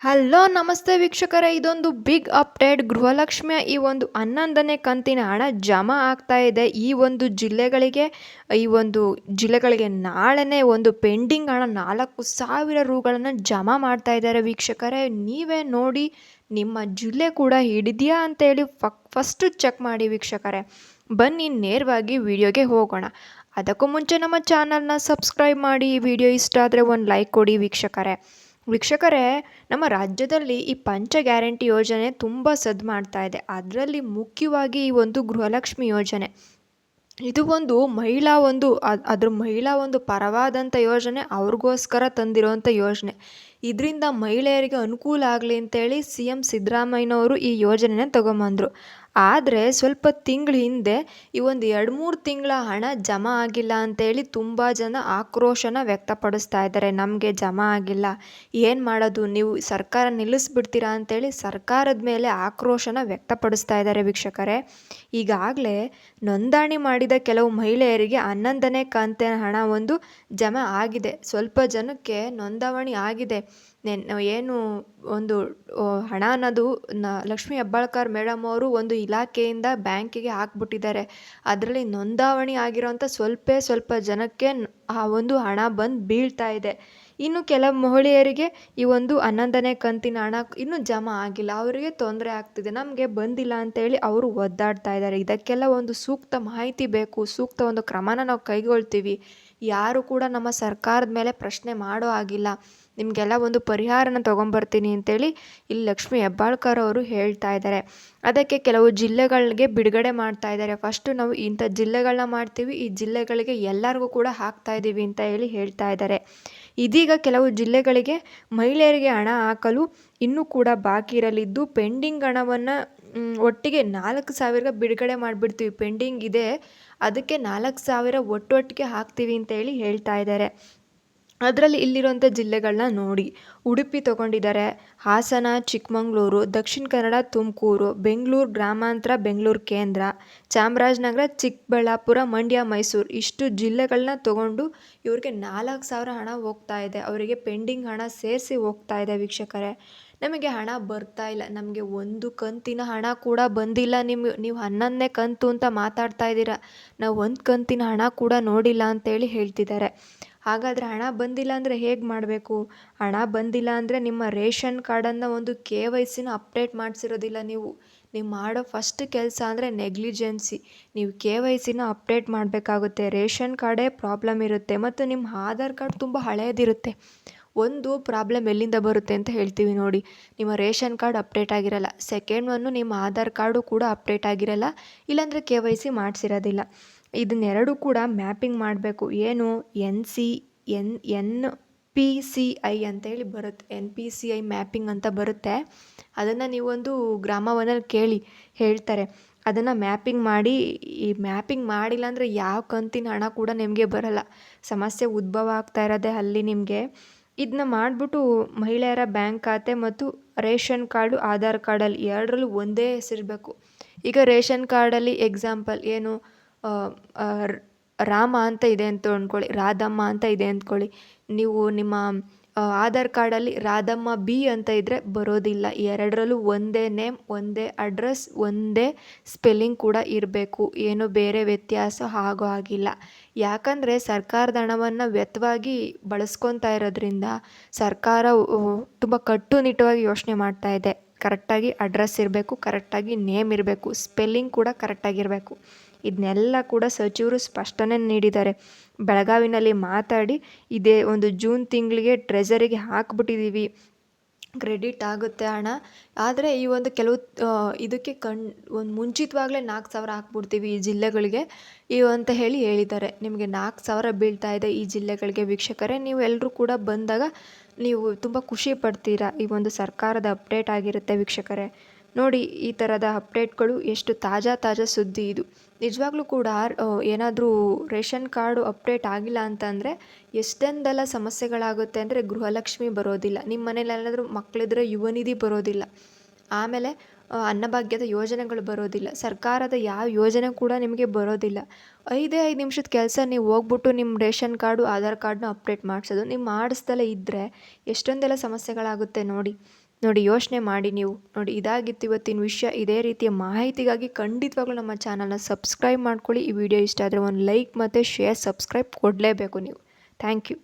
Hello ನಮಸ್ತೆ ವೀಕ್ಷಕರೇ, ಇದೊಂದು ಬಿಗ್ ಅಪ್ಡೇಟ್. ಗೃಹಲಕ್ಷ್ಮಿಯ ಈ ಒಂದು 11ನೇ ಕಂತಿನ ಹಣ ಜಮಾ ಆಗ್ತಾ ಇದೆ. ಈ ಒಂದು ಜಿಲ್ಲೆಗಳಿಗೆ ನಾಳೆನೇ ಒಂದು ಪೆಂಡಿಂಗ್ ಹಣ 4,000 ರೂಗಳನ್ನು ಜಮಾ ಮಾಡ್ತಾ ಇದ್ದಾರೆ ವೀಕ್ಷಕರೇ. ನೀವೇ ನೋಡಿ ನಿಮ್ಮ ಜಿಲ್ಲೆ ಕೂಡ ಹಿಡಿದ್ಯಾ ಅಂತೇಳಿ ಫಸ್ಟು ಚೆಕ್ ಮಾಡಿ ವೀಕ್ಷಕರೇ. ಬನ್ನಿ ನೇರವಾಗಿ ವಿಡಿಯೋಗೆ ಹೋಗೋಣ. ಅದಕ್ಕೂ ಮುಂಚೆ ನಮ್ಮ ಚಾನಲ್ನ ಸಬ್ಸ್ಕ್ರೈಬ್ ಮಾಡಿ. ಈ ವಿಡಿಯೋ ಇಷ್ಟ ಆದರೆ ಒಂದು ಲೈಕ್ ಕೊಡಿ ವೀಕ್ಷಕರೇ, ನಮ್ಮ ರಾಜ್ಯದಲ್ಲಿ ಈ ಪಂಚ ಗ್ಯಾರಂಟಿ ಯೋಜನೆ ತುಂಬ ಸದ್ದು ಮಾಡ್ತಾ ಇದೆ. ಅದರಲ್ಲಿ ಮುಖ್ಯವಾಗಿ ಈ ಒಂದು ಗೃಹಲಕ್ಷ್ಮಿ ಯೋಜನೆ, ಇದು ಒಂದು ಮಹಿಳಾ ಒಂದು ಪರವಾದಂಥ ಯೋಜನೆ, ಅವ್ರಿಗೋಸ್ಕರ ತಂದಿರುವಂಥ ಯೋಜನೆ. ಇದರಿಂದ ಮಹಿಳೆಯರಿಗೆ ಅನುಕೂಲ ಆಗಲಿ ಅಂತೇಳಿ CM ಸಿದ್ದರಾಮಯ್ಯನವರು ಈ ಯೋಜನೆನ ತಗೊಂಬಂದರು. ಆದರೆ ಸ್ವಲ್ಪ ತಿಂಗಳ ಹಿಂದೆ ಈ ಒಂದು 2-3 ತಿಂಗಳ ಹಣ ಜಮಾ ಆಗಿಲ್ಲ ಅಂತೇಳಿ ತುಂಬ ಜನ ಆಕ್ರೋಶನ ವ್ಯಕ್ತಪಡಿಸ್ತಾ ಇದ್ದಾರೆ. ನಮಗೆ ಜಮಾ ಆಗಿಲ್ಲ, ಏನು ಮಾಡೋದು, ನೀವು ಸರ್ಕಾರ ನಿಲ್ಲಿಸ್ಬಿಡ್ತೀರಾ ಅಂತೇಳಿ ಸರ್ಕಾರದ ಮೇಲೆ ಆಕ್ರೋಶನ ವ್ಯಕ್ತಪಡಿಸ್ತಾ ಇದ್ದಾರೆ ವೀಕ್ಷಕರೇ. ಈಗಾಗಲೇ ನೋಂದಣಿ ಮಾಡಿದ ಕೆಲವು ಮಹಿಳೆಯರಿಗೆ 11ನೇ ಕಂತಿನ ಹಣ ಒಂದು ಜಮಾ ಆಗಿದೆ. ಸ್ವಲ್ಪ ಜನಕ್ಕೆ ನೋಂದಣಿ ಆಗಿದೆ. ಏನು ಒಂದು ಹಣ ಅನ್ನೋದು ಲಕ್ಷ್ಮೀ ಹೆಬ್ಬಾಳ್ಕರ್ ಮೇಡಮ್ ಅವರು ಒಂದು ಇಲಾಖೆಯಿಂದ ಬ್ಯಾಂಕಿಗೆ ಹಾಕ್ಬಿಟ್ಟಿದ್ದಾರೆ. ಅದರಲ್ಲಿ ನೋಂದಣಿ ಆಗಿರೋಂಥ ಸ್ವಲ್ಪ ಜನಕ್ಕೆ ಆ ಒಂದು ಹಣ ಬಂದು ಬೀಳ್ತಾ ಇದೆ. ಇನ್ನು ಕೆಲವು ಮಹಿಳೆಯರಿಗೆ ಈ ಒಂದು 11ನೇ ಕಂತಿನ ಹಣ ಇನ್ನೂ ಜಮಾ ಆಗಿಲ್ಲ, ಅವರಿಗೆ ತೊಂದರೆ ಆಗ್ತಿದೆ, ನಮಗೆ ಬಂದಿಲ್ಲ ಅಂತೇಳಿ ಅವರು ಒದ್ದಾಡ್ತಾ ಇದ್ದಾರೆ. ಇದಕ್ಕೆಲ್ಲ ಒಂದು ಸೂಕ್ತ ಮಾಹಿತಿ ಬೇಕು, ಸೂಕ್ತ ಒಂದು ಕ್ರಮನ ನಾವು ಕೈಗೊಳ್ತೀವಿ. ಯಾರು ಕೂಡ ನಮ್ಮ ಸರ್ಕಾರದ ಮೇಲೆ ಪ್ರಶ್ನೆ ಮಾಡೋ ಆಗಿಲ್ಲ. ನಿಮಗೆಲ್ಲ ಒಂದು ಪರಿಹಾರನ ತೊಗೊಂಬರ್ತೀನಿ ಅಂತೇಳಿ ಇಲ್ಲಿ ಲಕ್ಷ್ಮೀ ಹೆಬ್ಬಾಳ್ಕರ್ ಅವರು ಹೇಳ್ತಾ ಇದ್ದಾರೆ. ಅದಕ್ಕೆ ಕೆಲವು ಜಿಲ್ಲೆಗಳಿಗೆ ಬಿಡುಗಡೆ ಮಾಡ್ತಾ ಇದ್ದಾರೆ. ಫಸ್ಟು ನಾವು ಇಂಥ ಜಿಲ್ಲೆಗಳನ್ನ ಮಾಡ್ತೀವಿ, ಈ ಜಿಲ್ಲೆಗಳಿಗೆ ಎಲ್ಲರಿಗೂ ಕೂಡ ಹಾಕ್ತಾ ಇದ್ದೀವಿ ಅಂತ ಹೇಳ್ತಾ ಇದ್ದಾರೆ. ಇದೀಗ ಕೆಲವು ಜಿಲ್ಲೆಗಳಿಗೆ ಮಹಿಳೆಯರಿಗೆ ಹಣ ಹಾಕಲು ಇನ್ನೂ ಕೂಡ ಬಾಕಿ ಇರಲಿದ್ದು, ಪೆಂಡಿಂಗ್ ಹಣವನ್ನು ಒಟ್ಟಿಗೆ 4,000 ಬಿಡುಗಡೆ ಮಾಡಿಬಿಡ್ತೀವಿ. ಪೆಂಡಿಂಗ್ ಇದೆ, ಅದಕ್ಕೆ 4,000 ಒಟ್ಟೊಟ್ಟಿಗೆ ಹಾಕ್ತೀವಿ ಅಂತೇಳಿ ಹೇಳ್ತಾ ಇದ್ದಾರೆ. ಅದರಲ್ಲಿ ಇಲ್ಲಿರುವಂಥ ಜಿಲ್ಲೆಗಳನ್ನ ನೋಡಿ. ಉಡುಪಿ ತೊಗೊಂಡಿದ್ದಾರೆ, ಹಾಸನ, ಚಿಕ್ಕಮಗಳೂರು, ದಕ್ಷಿಣ ಕನ್ನಡ, ತುಮಕೂರು, ಬೆಂಗಳೂರು ಗ್ರಾಮಾಂತರ, ಬೆಂಗಳೂರು ಕೇಂದ್ರ, ಚಾಮರಾಜನಗರ, ಚಿಕ್ಕಬಳ್ಳಾಪುರ, ಮಂಡ್ಯ, ಮೈಸೂರು, ಇಷ್ಟು ಜಿಲ್ಲೆಗಳನ್ನ ತೊಗೊಂಡು ಇವ್ರಿಗೆ 4,000 ಹಣ ಹೋಗ್ತಾ ಇದೆ. ಅವರಿಗೆ ಪೆಂಡಿಂಗ್ ಹಣ ಸೇರಿಸಿ ಹೋಗ್ತಾ ಇದೆ ವೀಕ್ಷಕರೇ. ನಮಗೆ ಹಣ ಬರ್ತಾ ಇಲ್ಲ, ನಮಗೆ ಒಂದು ಕಂತಿನ ಹಣ ಕೂಡ ಬಂದಿಲ್ಲ. ನೀವು 11ನೇ ಕಂತು ಅಂತ ಮಾತಾಡ್ತಾ ಇದ್ದೀರಾ, ನಾವು ಒಂದು ಕಂತಿನ ಹಣ ಕೂಡ ನೋಡಿಲ್ಲ ಅಂತೇಳಿ ಹೇಳ್ತಿದ್ದಾರೆ. ಹಾಗಾದರೆ ಹಣ ಬಂದಿಲ್ಲ ಅಂದರೆ ಹೇಗೆ ಮಾಡಬೇಕು? ಹಣ ಬಂದಿಲ್ಲ ಅಂದರೆ ನಿಮ್ಮ ರೇಷನ್ ಕಾರ್ಡನ್ನು ಒಂದು KYCನ ಅಪ್ಡೇಟ್ ಮಾಡಿಸಿರೋದಿಲ್ಲ ನೀವು ಮಾಡೋ ಫಸ್ಟ್ ಕೆಲಸ ಅಂದರೆ ನೆಗ್ಲಿಜೆನ್ಸಿ. ನೀವು KYCನ ಅಪ್ಡೇಟ್ ಮಾಡಬೇಕಾಗುತ್ತೆ. ರೇಷನ್ ಕಾರ್ಡೇ ಪ್ರಾಬ್ಲಮ್ ಇರುತ್ತೆ ಮತ್ತು ನಿಮ್ಮ ಆಧಾರ್ ಕಾರ್ಡ್ ತುಂಬ ಹಳೆಯದಿರುತ್ತೆ. ಒಂದು ಪ್ರಾಬ್ಲಮ್ ಎಲ್ಲಿಂದ ಬರುತ್ತೆ ಅಂತ ಹೇಳ್ತೀವಿ ನೋಡಿ. ನಿಮ್ಮ ರೇಷನ್ ಕಾರ್ಡ್ ಅಪ್ಡೇಟ್ ಆಗಿರಲ್ಲ, ಸೆಕೆಂಡ್ ಒನ್ನು ನಿಮ್ಮ ಆಧಾರ್ ಕಾರ್ಡು ಕೂಡ ಅಪ್ಡೇಟ್ ಆಗಿರಲ್ಲ, ಇಲ್ಲಾಂದರೆ KYC ಮಾಡಿಸಿರೋದಿಲ್ಲ. ಇದನ್ನೆರಡು ಕೂಡ ಮ್ಯಾಪಿಂಗ್ ಮಾಡಬೇಕು. ಏನು NPCI ಅಂತೇಳಿ ಬರುತ್ತೆ, NPCI ಮ್ಯಾಪಿಂಗ್ ಅಂತ ಬರುತ್ತೆ. ಅದನ್ನು ನೀವೊಂದು ಗ್ರಾಮವನಲ್ಲಿ ಕೇಳಿ ಹೇಳ್ತಾರೆ. ಅದನ್ನು ಮ್ಯಾಪಿಂಗ್ ಮಾಡಿ, ಈ ಮ್ಯಾಪಿಂಗ್ ಮಾಡಿಲ್ಲ ಅಂದರೆ ಯಾವ ಕಂತಿನ ಹಣ ಕೂಡ ನಿಮಗೆ ಬರಲ್ಲ. ಸಮಸ್ಯೆ ಉದ್ಭವ ಆಗ್ತಾ ಇರೋದೇ ಅಲ್ಲಿ ನಿಮಗೆ. ಇದನ್ನ ಮಾಡಿಬಿಟ್ಟು ಮಹಿಳೆಯರ ಬ್ಯಾಂಕ್ ಖಾತೆ ಮತ್ತು ರೇಷನ್ ಕಾರ್ಡು, ಆಧಾರ್ ಕಾರ್ಡಲ್ಲಿ ಎರಡರಲ್ಲೂ ಒಂದೇ ಹೆಸರಿರಬೇಕು. ಈಗ ರೇಷನ್ ಕಾರ್ಡಲ್ಲಿ ಎಕ್ಸಾಂಪಲ್ ಏನು ರಾಮ ಅಂತ ಇದೆ ಅಂತ ಅಂದ್ಕೊಳ್ಳಿ, ರಾಧಮ್ಮ ಅಂತ ಇದೆ ಅಂದ್ಕೊಳ್ಳಿ. ನೀವು ನಿಮ್ಮ ಆಧಾರ್ ಕಾರ್ಡಲ್ಲಿ ರಾಧಮ್ಮ B ಅಂತ ಇದ್ದರೆ ಬರೋದಿಲ್ಲ. ಎರಡರಲ್ಲೂ ಒಂದೇ ನೇಮ್, ಒಂದೇ ಅಡ್ರೆಸ್, ಒಂದೇ ಸ್ಪೆಲ್ಲಿಂಗ್ ಕೂಡ ಇರಬೇಕು. ಏನು ಬೇರೆ ವ್ಯತ್ಯಾಸ ಆಗೋ ಆಗಿಲ್ಲ. ಯಾಕಂದರೆ ಸರ್ಕಾರದ ಹಣವನ್ನು ವ್ಯರ್ಥವಾಗಿ ಬಳಸ್ಕೊತಾ ಇರೋದ್ರಿಂದ ಸರ್ಕಾರ ತುಂಬ ಕಟ್ಟುನಿಟ್ಟವಾಗಿ ಯೋಚನೆ ಮಾಡ್ತಾ ಇದೆ. ಕರೆಕ್ಟಾಗಿ ಅಡ್ರೆಸ್ ಇರಬೇಕು, ಕರೆಕ್ಟಾಗಿ ನೇಮ್ ಇರಬೇಕು, ಸ್ಪೆಲ್ಲಿಂಗ್ ಕೂಡ ಕರೆಕ್ಟಾಗಿರಬೇಕು. ಇದನ್ನೆಲ್ಲ ಕೂಡ ಸಚಿವರು ಸ್ಪಷ್ಟನೆ ನೀಡಿದ್ದಾರೆ. ಬೆಳಗಾವಿನಲ್ಲಿ ಮಾತಾಡಿ ಇದೇ ಒಂದು ಜೂನ್ ತಿಂಗಳಿಗೆ ಟ್ರೆಜರಿಗೆ ಹಾಕ್ಬಿಟ್ಟಿದ್ದೀವಿ, ಕ್ರೆಡಿಟ್ ಆಗುತ್ತೆ ಹಣ. ಆದರೆ ಈ ಒಂದು ಕೆಲವು ಇದಕ್ಕೆ ಒಂದು ಮುಂಚಿತವಾಗಲೇ 4,000 ಹಾಕ್ಬಿಡ್ತೀವಿ ಈ ಜಿಲ್ಲೆಗಳಿಗೆ ಅಂತ ಹೇಳಿದ್ದಾರೆ. ನಿಮಗೆ 4,000 ಬೀಳ್ತಾ ಇದೆ ಈ ಜಿಲ್ಲೆಗಳಿಗೆ ವೀಕ್ಷಕರೇ. ನೀವು ಎಲ್ಲರೂ ಕೂಡ ಬಂದಾಗ ನೀವು ತುಂಬ ಖುಷಿ ಪಡ್ತೀರಾ. ಈ ಒಂದು ಸರ್ಕಾರದ ಅಪ್ಡೇಟ್ ಆಗಿರುತ್ತೆ ವೀಕ್ಷಕರೇ. ನೋಡಿ, ಈ ಥರದ ಅಪ್ಡೇಟ್ಗಳು ಎಷ್ಟು ತಾಜಾ ಸುದ್ದಿ ಇದು. ನಿಜವಾಗ್ಲೂ ಕೂಡ ಏನಾದರೂ ರೇಷನ್ ಕಾರ್ಡು ಅಪ್ಡೇಟ್ ಆಗಿಲ್ಲ ಅಂತಂದರೆ ಎಷ್ಟೊಂದೆಲ್ಲ ಸಮಸ್ಯೆಗಳಾಗುತ್ತೆ ಅಂದರೆ, ಗೃಹಲಕ್ಷ್ಮಿ ಬರೋದಿಲ್ಲ, ನಿಮ್ಮ ಮನೇಲಿ ಏನಾದರೂ ಮಕ್ಕಳಿದ್ರೆ ಯುವ ನಿಧಿ ಬರೋದಿಲ್ಲ, ಆಮೇಲೆ ಅನ್ನಭಾಗ್ಯದ ಯೋಜನೆಗಳು ಬರೋದಿಲ್ಲ, ಸರ್ಕಾರದ ಯಾವ ಯೋಜನೆ ಕೂಡ ನಿಮಗೆ ಬರೋದಿಲ್ಲ. 5 ನಿಮಿಷದ ಕೆಲಸ ನೀವು ಹೋಗ್ಬಿಟ್ಟು ನಿಮ್ಮ ರೇಷನ್ ಕಾರ್ಡು, ಆಧಾರ್ ಕಾರ್ಡ್ನ ಅಪ್ಡೇಟ್ ಮಾಡಿಸೋದು. ನೀವು ಮಾಡಿಸ್ದಲೇ ಇದ್ದರೆ ಎಷ್ಟೊಂದೆಲ್ಲ ಸಮಸ್ಯೆಗಳಾಗುತ್ತೆ ನೋಡಿ. ನೋಡಿ ಯೋಚನೆ ಮಾಡಿ ನೀವು. ನೋಡಿ ಇದಾಗಿತ್ತು ಇವತ್ತಿನ ವಿಷಯ. ಇದೇ ರೀತಿಯ ಮಾಹಿತಿಗಾಗಿ ಖಂಡಿತವಾಗ್ಲೂ ನಮ್ಮ ಚಾನಲ್ನ ಸಬ್ಸ್ಕ್ರೈಬ್ ಮಾಡ್ಕೊಳ್ಳಿ. ಈ ವಿಡಿಯೋ ಇಷ್ಟ ಆದರೆ ಒಂದು ಲೈಕ್ ಮತ್ತು ಶೇರ್ ಸಬ್ಸ್ಕ್ರೈಬ್ ಕೊಡಲೇಬೇಕು ನೀವು. Thank you.